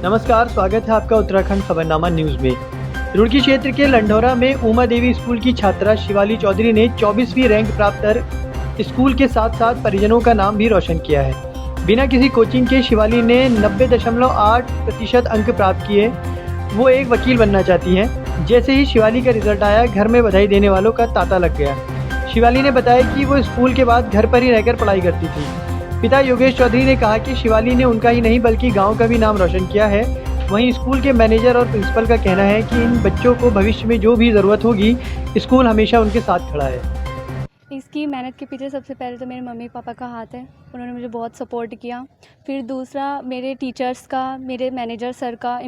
नमस्कार, स्वागत है आपका उत्तराखंड खबरनामा न्यूज़ में। रुड़की क्षेत्र के लंढौरा में उमा देवी स्कूल की छात्रा शिवाली चौधरी ने 24वीं रैंक प्राप्त कर स्कूल के साथ साथ परिजनों का नाम भी रोशन किया है। बिना किसी कोचिंग के शिवाली ने 90.8% अंक प्राप्त किए। वो एक वकील बनना चाहती हैं। जैसे ही शिवाली का रिजल्ट आया, घर में बधाई देने वालों का तांता लग गया। शिवाली ने बताया कि वो स्कूल के बाद घर पर ही रहकर पढ़ाई करती थी। पिता योगेश चौधरी ने कहा कि शिवाली ने उनका ही नहीं बल्कि गांव का भी नाम रोशन किया है। वहीं स्कूल के मैनेजर और प्रिंसिपल का कहना है कि इन बच्चों को भविष्य में जो भी ज़रूरत होगी, स्कूल हमेशा उनके साथ खड़ा है। इसकी मेहनत के पीछे सबसे पहले तो मेरे मम्मी पापा का हाथ है। उन्होंने मुझे बहुत सपोर्ट किया। फिर दूसरा मेरे टीचर्स का, मेरे मैनेजर सर का,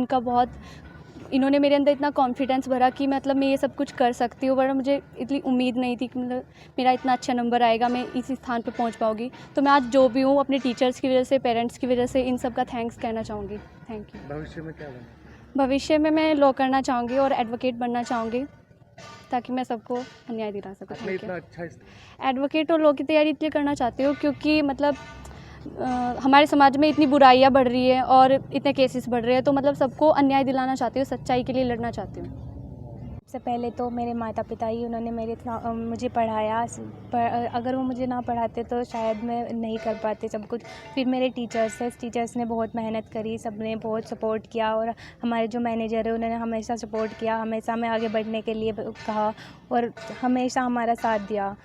इन्होंने मेरे अंदर इतना कॉन्फिडेंस भरा कि मतलब मैं ये सब कुछ कर सकती हूँ। वरना मुझे इतनी उम्मीद नहीं थी कि मतलब मेरा इतना अच्छा नंबर आएगा, मैं इस स्थान पे पहुँच पाऊँगी। तो मैं आज जो भी हूँ अपने टीचर्स की वजह से, पेरेंट्स की वजह से, इन सब का थैंक्स कहना चाहूँगी। Thank you. भविष्य में क्या बनना? भविष्य में मैं लॉ करना चाहूँगी और एडवोकेट बनना चाहूँगी, ताकि मैं सबको अन्याय दिला सकूँ। आपने इतना अच्छा एडवोकेट और लॉ की तैयारी इसलिए करना चाहती हूँ क्योंकि मतलब हमारे समाज में इतनी बुराइयाँ बढ़ रही है और इतने केसेस बढ़ रहे हैं, तो मतलब सबको अन्याय दिलाना चाहती हूँ, सच्चाई के लिए लड़ना चाहती हूँ। सबसे पहले तो मेरे माता पिता ही उन्होंने मुझे पढ़ाया। अगर वो मुझे ना पढ़ाते तो शायद मैं नहीं कर पाती सब कुछ। फिर मेरे टीचर्स ने बहुत मेहनत करी, सब ने बहुत सपोर्ट किया। और हमारे जो मैनेजर है उन्होंने हमेशा सपोर्ट किया, हमेशा हमें आगे बढ़ने के लिए कहा और हमेशा हमारा साथ दिया।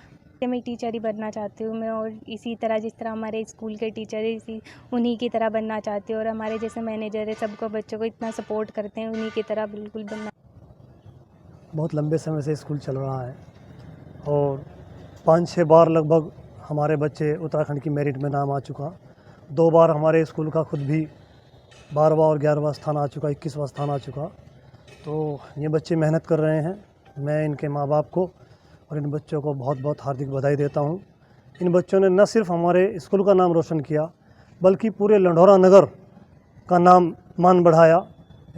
मैं टीचर ही बनना चाहती हूँ मैं, और इसी तरह जिस तरह हमारे स्कूल के टीचर है इसी उन्हीं की तरह बनना चाहती हूँ। और हमारे जैसे मैनेजर है सबको, बच्चों को इतना सपोर्ट करते हैं, उन्हीं की तरह बिल्कुल बनना। बहुत लंबे समय से स्कूल चल रहा है और 5-6 बार लगभग हमारे बच्चे उत्तराखंड की मेरिट में नाम आ चुका। 2 बार हमारे स्कूल का खुद भी 12वां और 11वां स्थान आ चुका, 21वां स्थान आ चुका। तो ये बच्चे मेहनत कर रहे हैं। मैं इनके माँ बाप को और इन बच्चों को बहुत बहुत हार्दिक बधाई देता हूँ। इन बच्चों ने न सिर्फ हमारे स्कूल का नाम रोशन किया, बल्कि पूरे लंढौरा नगर का नाम मान बढ़ाया।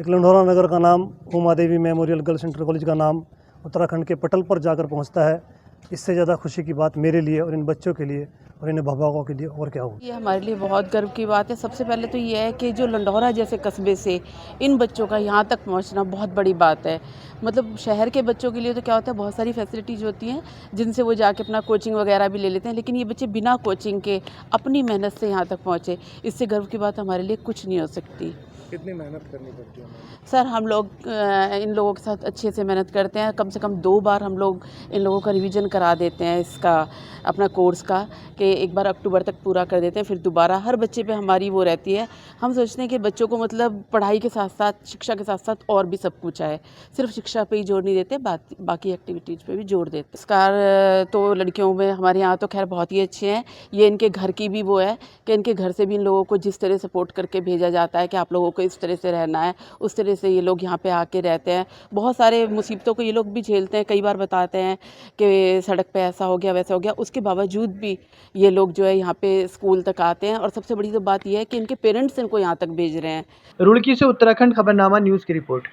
एक लंढौरा नगर का नाम, Uma Devi memorial girls inter college का नाम उत्तराखंड के पटल पर जाकर पहुंचता है। इससे ज़्यादा खुशी की बात मेरे लिए और इन बच्चों के लिए और इन अभिभावकों के लिए और क्या होगी। ये हमारे लिए बहुत गर्व की बात है। सबसे पहले तो ये है कि जो लंढौरा जैसे कस्बे से इन बच्चों का यहाँ तक पहुँचना बहुत बड़ी बात है। मतलब शहर के बच्चों के लिए तो क्या होता है, बहुत सारी फैसिलिटीज़ होती हैं जिनसे वो जाके अपना कोचिंग वगैरह भी ले लेते हैं, लेकिन ये बच्चे बिना कोचिंग के अपनी मेहनत से यहाँ तक पहुँचे। इससे गर्व की बात हमारे लिए कुछ नहीं हो सकती। कितनी मेहनत करनी पड़ती है? सर, हम लोग इन लोगों के साथ अच्छे से मेहनत करते हैं। कम से कम 2 बार हम लोग इन लोगों का रिवीजन करा देते हैं, इसका अपना कोर्स का, कि एक बार अक्टूबर तक पूरा कर देते हैं, फिर दोबारा हर बच्चे पे हमारी वो रहती है। हम सोचते हैं कि बच्चों को मतलब पढ़ाई के साथ साथ, शिक्षा के साथ साथ और भी सब कुछ है। सिर्फ शिक्षा पे ही जोर नहीं देते, बाकी एक्टिविटीज़ पे भी जोर देते। संस्कार तो लड़कियों में हमारे यहाँ तो खैर बहुत ही अच्छे हैं। ये इनके घर की भी वो है कि इनके घर से भी इन लोगों को जिस तरह सपोर्ट करके भेजा जाता है कि आप लोगों को इस तरह से रहना है, उस तरह से ये लोग यहाँ पे आके रहते हैं। बहुत सारे मुसीबतों को ये लोग भी झेलते हैं। कई बार बताते हैं कि सड़क पे ऐसा हो गया, वैसा हो गया, उसके बावजूद भी ये लोग जो है यहाँ पे स्कूल तक आते हैं। और सबसे बड़ी तो बात ये है कि इनके पेरेंट्स इनको यहाँ तक भेज रहे हैं। रुड़की से उत्तराखंड खबरनामा न्यूज़ की रिपोर्ट।